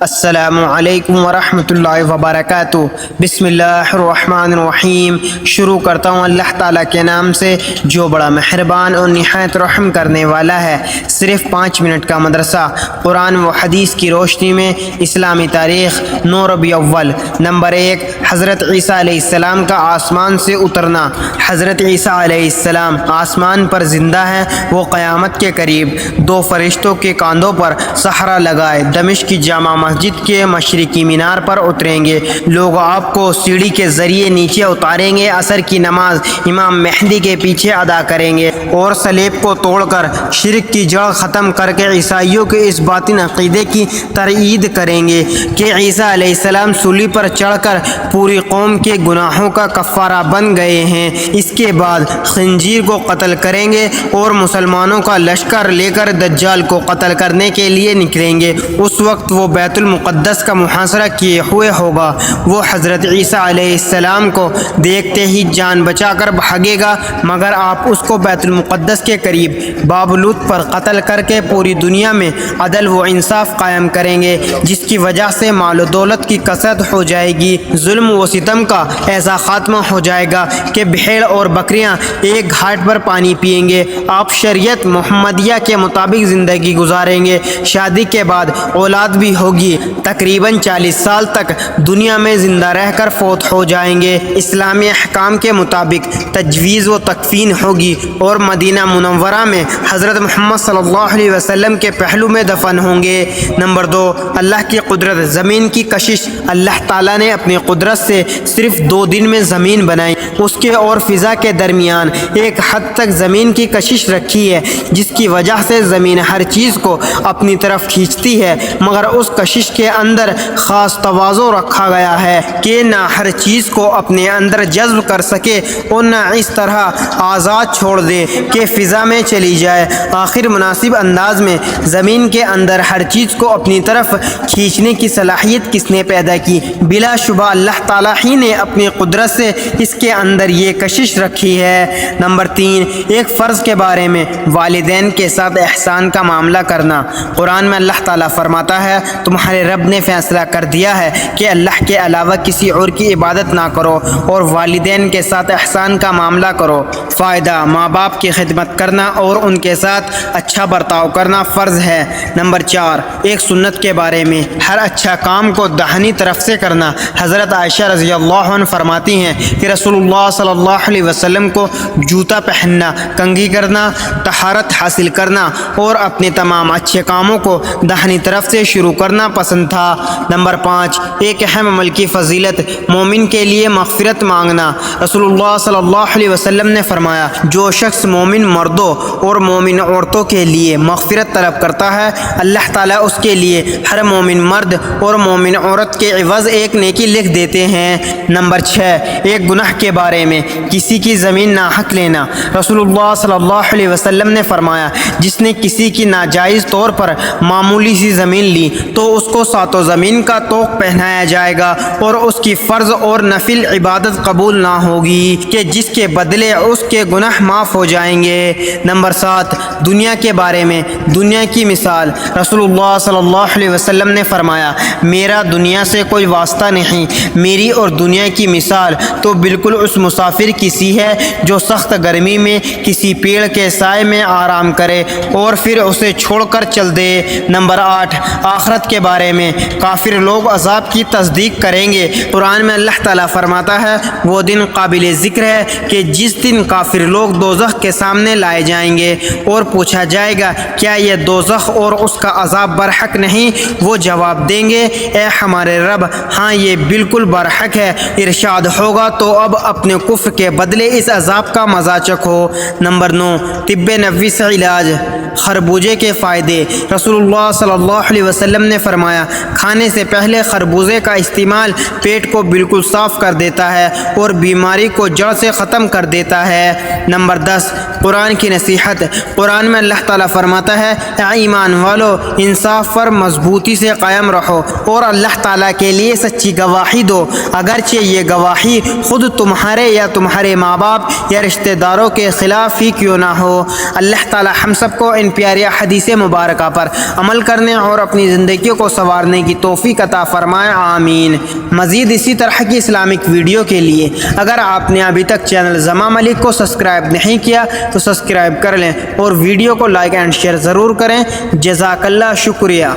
السلام علیکم ورحمۃ اللہ وبرکاتہ۔ بسم اللہ الرحمن الرحیم۔ شروع کرتا ہوں اللہ تعالیٰ کے نام سے جو بڑا مہربان اور نہایت رحم کرنے والا ہے۔ صرف 5 منٹ کا مدرسہ، قرآن و حدیث کی روشنی میں اسلامی تاریخ۔ 9 ربیع اول۔ نمبر 1، حضرت عیسیٰ علیہ السلام کا آسمان سے اترنا۔ حضرت عیسیٰ علیہ السلام آسمان پر زندہ ہیں۔ وہ قیامت کے قریب 2 فرشتوں کے کاندھوں پر صحرا لگائے دمشق کی جامع مسجد کے مشرقی مینار پر اتریں گے۔ لوگ آپ کو سیڑھی کے ذریعے نیچے اتاریں گے۔ عصر کی نماز امام مہدی کے پیچھے ادا کریں گے اور صلیب کو توڑ کر شرک کی جڑ ختم کر کے عیسائیوں کے اس باطن عقیدے کی تائید کریں گے کہ عیسیٰ علیہ السلام صلیب پر چڑھ کر پوری قوم کے گناہوں کا کفارہ بن گئے ہیں۔ اس کے بعد خنزیر کو قتل کریں گے اور مسلمانوں کا لشکر لے کر دجال کو قتل کرنے کے لیے نکلیں گے۔ اس وقت وہ بیت المقدس کا محاصرہ کیے ہوئے ہوگا۔ وہ حضرت عیسیٰ علیہ السلام کو دیکھتے ہی جان بچا کر بھاگے گا، مگر آپ اس کو بیت المقدس کے قریب بابلوت پر قتل کر کے پوری دنیا میں عدل و انصاف قائم کریں گے، جس کی وجہ سے مال و دولت کی کثرت ہو جائے گی۔ ظلم و ستم کا ایسا خاتمہ ہو جائے گا کہ بھیڑ اور بکریاں ایک گھاٹ پر پانی پئیں گے۔ آپ شریعت محمدیہ کے مطابق زندگی گزاریں گے۔ شادی کے بعد اولاد بھی ہوگی۔ تقریباً 40 سال تک دنیا میں زندہ رہ کر فوت ہو جائیں گے۔ اسلامی احکام کے مطابق تجویز و تکفین ہوگی اور مدینہ منورہ میں حضرت محمد صلی اللہ علیہ وسلم کے پہلو میں دفن ہوں گے۔ نمبر 2، اللہ کی قدرت، زمین کی کشش۔ اللہ تعالیٰ نے اپنی قدرت سے صرف 2 دن میں زمین بنائی۔ اس کے اور فضا کے درمیان ایک حد تک زمین کی کشش رکھی ہے، جس کی وجہ سے زمین ہر چیز کو اپنی طرف کھینچتی ہے، مگر اس کشش کے اندر خاص توازن رکھا گیا ہے کہ نہ ہر چیز کو اپنے اندر جذب کر سکے اور نہ اس طرح آزاد چھوڑ دے کہ فضا میں چلی جائے۔ آخر مناسب انداز میں زمین کے اندر ہر چیز کو اپنی طرف کھینچنے کی صلاحیت کس نے پیدا کی؟ بلا شبہ اللہ تعالیٰ ہی نے اپنی قدرت سے اس کے اندر یہ کشش رکھی ہے۔ نمبر 3، ایک فرض کے بارے میں، والدین کے ساتھ احسان کا معاملہ کرنا۔ قرآن میں اللہ تعالیٰ فرماتا ہے، تمہارے رب نے فیصلہ کر دیا ہے کہ اللہ کے علاوہ کسی اور کی عبادت نہ کرو اور والدین کے ساتھ احسان کا معاملہ کرو۔ فائدہ، ماں باپ کی خدمت کرنا اور ان کے ساتھ اچھا برتاؤ کرنا فرض ہے۔ نمبر 4، ایک سنت کے بارے میں، ہر اچھا کام کو داہنی طرف سے کرنا۔ حضرت عائشہ رضی اللہ عنہ فرماتی ہیں کہ رسول اللہ صلی اللہ علیہ وسلم کو جوتا پہننا، کنگھی کرنا، طہارت حاصل کرنا اور اپنے تمام اچھے کاموں کو داہنی طرف سے شروع کرنا پسند تھا۔ نمبر 5، ایک اہم عمل کی فضیلت، مومن کے لیے مغفرت مانگنا۔ رسول اللہ صلی اللہ علیہ وسلم نے فرمایا، جو شخص مومن مردوں اور مومن عورتوں کے لیے مغفرت طلب کرتا ہے، اللہ تعالیٰ اس کے لیے ہر مومن مرد اور مومن عورت کے عوض ایک نیکی لکھ دیتے ہیں۔ نمبر 6، ایک گناہ کے بارے میں، کسی کی زمین ناحق لینا۔ رسول اللہ صلی اللہ علیہ وسلم نے فرمایا، جس نے کسی کی ناجائز طور پر معمولی سی زمین لی تو اس کو 7 زمین کا طوق پہنایا جائے گا اور اس کی فرض اور نفل عبادت قبول نہ ہوگی کہ جس کے بدلے اس کے گناہ معاف ہو جائیں گے۔ نمبر 7، دنیا کے بارے میں، دنیا کی مثال۔ رسول اللہ صلی اللہ علیہ وسلم نے فرمایا، میرا دنیا سے کوئی واسطہ نہیں، میری اور دنیا کی مثال تو بالکل اس مسافر کی سی ہے جو سخت گرمی میں کسی پیڑ کے سائے میں آرام کرے اور پھر اسے چھوڑ کر چل دے۔ نمبر 8، آخرت کے بارے میں، کافر لوگ عذاب کی تصدیق کریں گے۔ قرآن میں اللہ تعالیٰ فرماتا ہے، وہ دن قابل ذکر ہے کہ جس دن کافر لوگ دوزخ کے سامنے لائے جائیں گے اور پوچھا جائے گا، کیا یہ دوزخ اور اس کا عذاب برحق نہیں؟ وہ جواب دیں گے، اے ہمارے رب، ہاں یہ بالکل برحق ہے۔ ارشاد ہوگا، تو اب اپنے کفر کے بدلے اس عذاب کا مزہ چکھو۔ نمبر 9، طب نبوی سے علاج، خربوزے کے فائدے۔ رسول اللہ صلی اللہ علیہ وسلم نے فرمایا، کھانے سے پہلے خربوزے کا استعمال پیٹ کو بالکل صاف کر دیتا ہے اور بیماری کو جڑ سے ختم کر دیتا ہے۔ نمبر 10، قرآن کی نصیحت۔ قرآن میں اللہ تعالیٰ فرماتا ہے اے ایمان والو انصاف پر مضبوطی سے قائم رہو اور اللہ تعالیٰ کے لیے سچی گواہی دو، اگرچہ یہ گواہی خود تمہارے یا تمہارے ماں باپ یا رشتہ داروں کے خلاف ہی کیوں نہ ہو۔ اللہ تعالیٰ ہم سب کو ان پیاری حدیث مبارکہ پر عمل کرنے اور اپنی زندگیوں کو سنوارنے کی توفیق عطا فرمائے، آمین۔ مزید اسی طرح کی اسلامک ویڈیو کے لیے اگر آپ نے ابھی تک چینل زماں ملک کو سبسکرائب نہیں کیا تو سبسکرائب کر لیں اور ویڈیو کو لائک اینڈ شیئر ضرور کریں۔ جزاک اللہ، شکریہ۔